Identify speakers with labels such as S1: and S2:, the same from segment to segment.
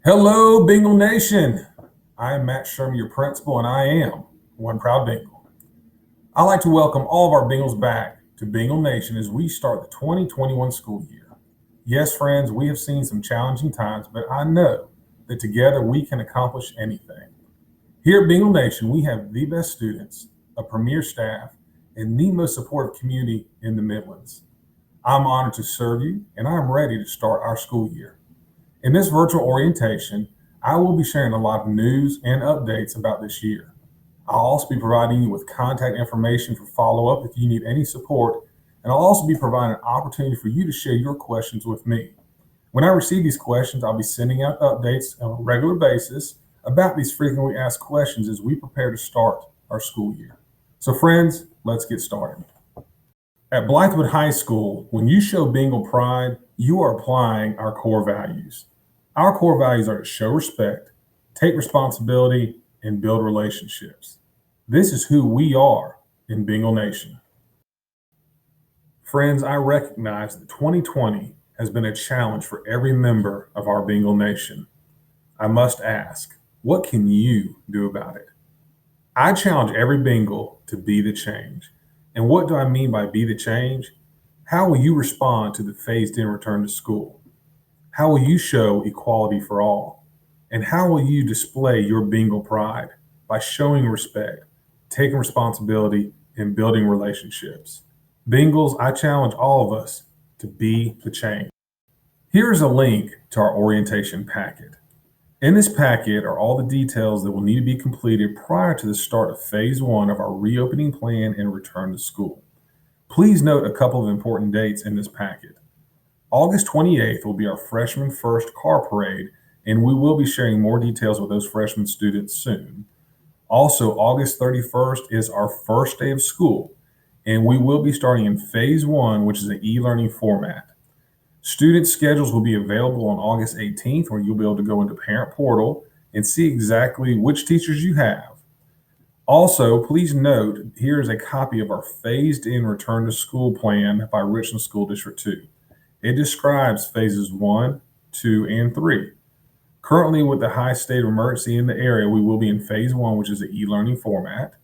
S1: Hello, Bengal Nation. I am Matt Sherman, your principal, and I am one proud Bengal. I'd like to welcome all of our Bengals back to Bengal Nation as we start the 2021 school year. Yes, friends, we have seen some challenging times, but I know that together we can accomplish anything. Here at Bengal Nation, we have the best students, a premier staff, and the most supportive community in the Midlands. I'm honored to serve you, and I'm ready to start our school year. In this virtual orientation, I will be sharing a lot of news and updates about this year. I'll also be providing you with contact information for follow up if you need any support, and I'll also be providing an opportunity for you to share your questions with me. When I receive these questions, I'll be sending out updates on a regular basis about these frequently asked questions as we prepare to start our school year. So, friends, let's get started. At Blythewood High School, when you show Bengal pride, you are applying our core values. Our core values are to show respect, take responsibility, and build relationships. This is who we are in Bengal Nation. Friends, I recognize that 2020 has been a challenge for every member of our Bengal Nation. I must ask, what can you do about it? I challenge every Bengal to be the change. And what do I mean by be the change? How will you respond to the phased in return to school? How will you show equality for all? And how will you display your Bengal pride by showing respect, taking responsibility, and building relationships? Bengals, I challenge all of us to be the change. Here is a link to our orientation packet. In this packet are all the details that will need to be completed prior to the start of phase one of our reopening plan and return to school. Please note a couple of important dates in this packet. August 28th will be our freshman first car parade, and we will be sharing more details with those freshman students soon. Also, August 31st is our first day of school, and we will be starting in phase one, which is an e-learning format. Student schedules will be available on August 18th, where you'll be able to go into Parent Portal and see exactly which teachers you have. Also, please note here is a copy of our phased in return to school plan by Richland School District 2. It describes phases 1, 2, and 3. Currently, with the high state of emergency in the area, we will be in phase 1, which is the e-learning format.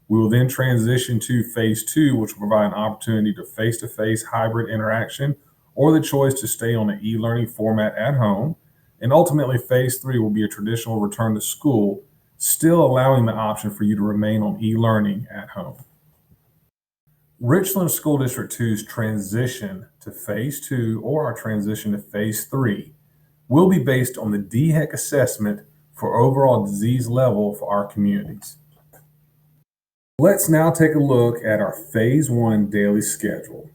S1: We will then transition to phase 2, which will provide an opportunity to face-to-face hybrid interaction or the choice to stay on the e-learning format at home. And ultimately, phase 3 will be a traditional return to school, still allowing the option for you to remain on e-learning at home. Richland School District 2's transition to phase 2 or our transition to phase 3 will be based on the DHEC assessment for overall disease level for our communities. Let's now take a look at our phase 1 daily schedule.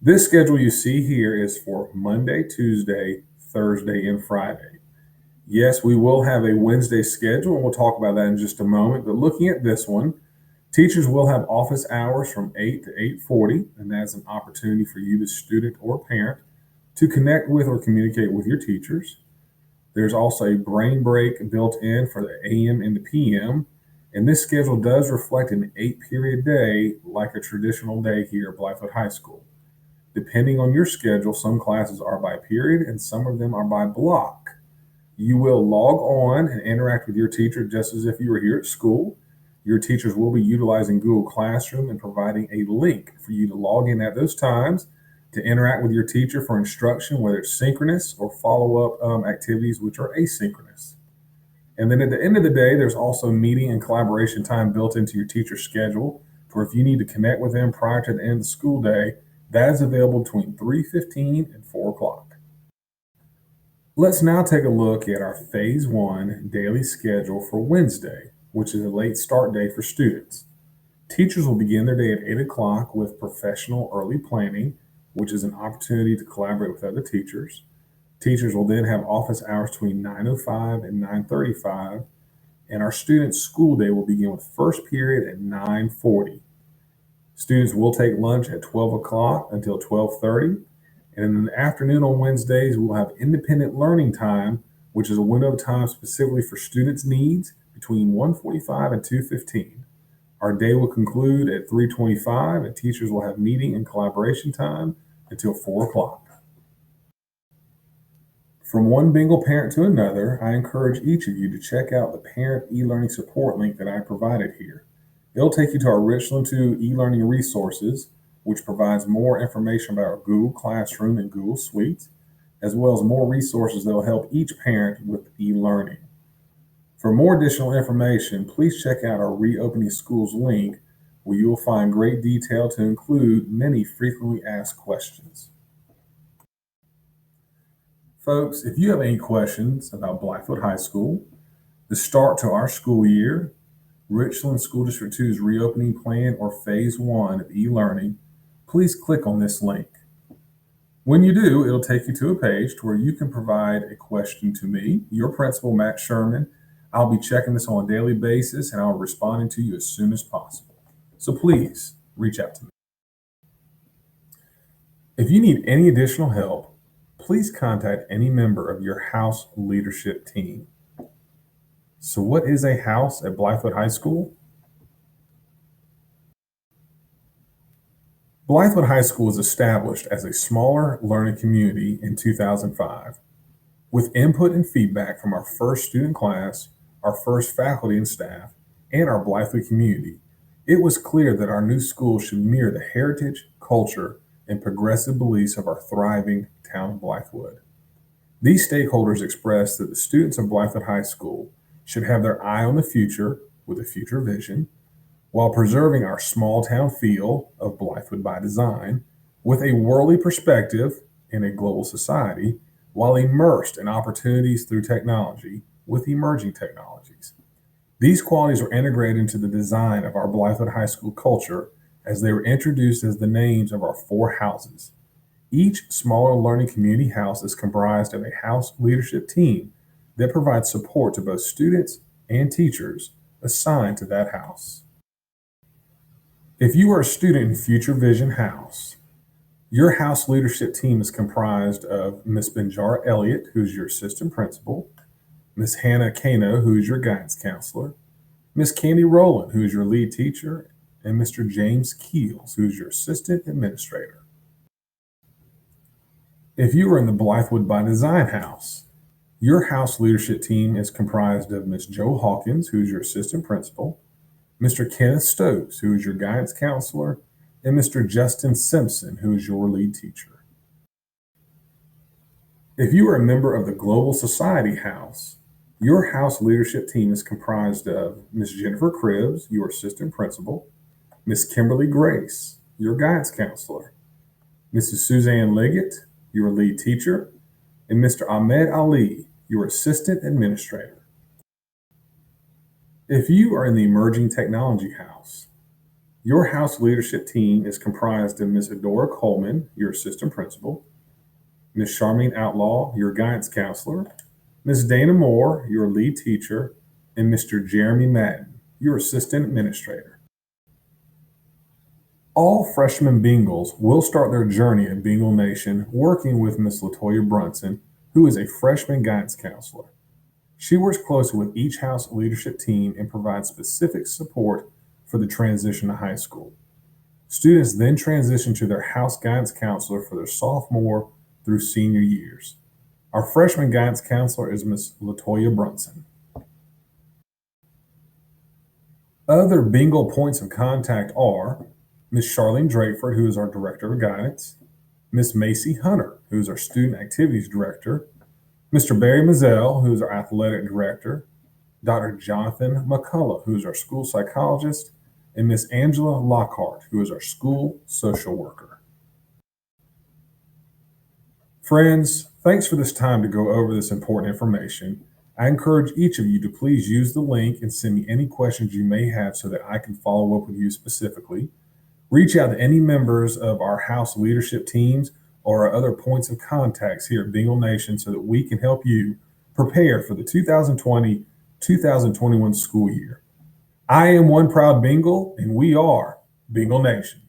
S1: This schedule you see here is for Monday, Tuesday, Thursday, and Friday. Yes, we will have a Wednesday schedule, and we'll talk about that in just a moment. But looking at this one, teachers will have office hours from 8 to 8:40, and that's an opportunity for you, the student or parent, to connect with or communicate with your teachers. There's also a brain break built in for the AM and the PM, and this schedule does reflect an 8-period day like a traditional day here at Blythewood High School. Depending on your schedule, some classes are by period and some of them are by block. You will log on and interact with your teacher just as if you were here at school. Your teachers will be utilizing Google Classroom and providing a link for you to log in at those times to interact with your teacher for instruction, whether it's synchronous or follow-up activities, which are asynchronous. And then at the end of the day, there's also meeting and collaboration time built into your teacher's schedule for if you need to connect with them prior to the end of the school day. That is available between 3:15 and 4 o'clock. Let's now take a look at our phase 1 daily schedule for Wednesday, which is a late start day for students. Teachers will begin their day at 8 o'clock with professional early planning, which is an opportunity to collaborate with other teachers. Teachers will then have office hours between 9:05 and 9:35, and our students' school day will begin with first period at 9:40. Students will take lunch at 12 o'clock until 12:30, and in the afternoon on Wednesdays, we'll have independent learning time, which is a window of time specifically for students' needs between 1:45 and 2:15. Our day will conclude at 3:25, and teachers will have meeting and collaboration time until 4 o'clock. From one Bengal parent to another, I encourage each of you to check out the parent e-learning support link that I provided here. It'll take you to our Richland 2 e-learning resources, which provides more information about Google Classroom and Google Suite, as well as more resources that will help each parent with e-learning. For more additional information, please check out our Reopening Schools link, where you will find great detail to include many frequently asked questions. Folks, if you have any questions about Blackfoot High School, the start to our school year, Richland School District 2's reopening plan, or Phase 1 of e-learning, please click on this link. When you do, it'll take you to a page to where you can provide a question to me, your principal, Matt Sherman. I'll be checking this on a daily basis and I'll be responding to you as soon as possible. So please reach out to me. If you need any additional help, please contact any member of your house leadership team. So what is a house at Blythewood High School? Blythewood High School was established as a smaller learning community in 2005. With input and feedback from our first student class, our first faculty and staff, and our Blythewood community, it was clear that our new school should mirror the heritage, culture, and progressive beliefs of our thriving town of Blythewood. These stakeholders expressed that the students of Blythewood High School should have their eye on the future with a future vision, while preserving our small town feel of Blythewood by design, with a worldly perspective in a global society, while immersed in opportunities through technology with emerging technologies. These qualities were integrated into the design of our Blythewood High School culture as they were introduced as the names of our 4 houses. Each smaller learning community house is comprised of a house leadership team that provides support to both students and teachers assigned to that house. If you are a student in Future Vision House, your house leadership team is comprised of Ms. Benjar Elliott, who's your assistant principal, Ms. Hannah Kano, who's your guidance counselor, Ms. Candy Rowland, who's your lead teacher, and Mr. James Keels, who's your assistant administrator. If you are in the Blythewood by Design house, your house leadership team is comprised of Ms. Jo Hawkins, who's your assistant principal, Mr. Kenneth Stokes, who is your guidance counselor, and Mr. Justin Simpson, who is your lead teacher. If you are a member of the Global Society House, your house leadership team is comprised of Ms. Jennifer Cribbs, your assistant principal, Ms. Kimberly Grace, your guidance counselor, Mrs. Suzanne Liggett, your lead teacher, and Mr. Ahmed Ali, your assistant administrator. If you are in the Emerging Technology House, your house leadership team is comprised of Ms. Adora Coleman, your assistant principal, Ms. Charmaine Outlaw, your guidance counselor, Ms. Dana Moore, your lead teacher, and Mr. Jeremy Madden, your assistant administrator. All freshman Bengals will start their journey at Bengal Nation working with Ms. Latoya Brunson, who is a freshman guidance counselor. She works closely with each house leadership team and provides specific support for the transition to high school. Students then transition to their house guidance counselor for their sophomore through senior years. Our freshman guidance counselor is Ms. Latoya Brunson. Other Bengal points of contact are Ms. Charlene Drakeford, who is our Director of Guidance, Ms. Macy Hunter, who is our Student Activities Director, Mr. Barry Mazzell, who is our Athletic Director, Dr. Jonathan McCullough, who is our School Psychologist, and Ms. Angela Lockhart, who is our School Social Worker. Friends, thanks for this time to go over this important information. I encourage each of you to please use the link and send me any questions you may have so that I can follow up with you specifically. Reach out to any members of our house leadership teams or our other points of contacts here at Bengal Nation so that we can help you prepare for the 2020-2021 school year. I am one proud Bengal, and we are Bengal Nation.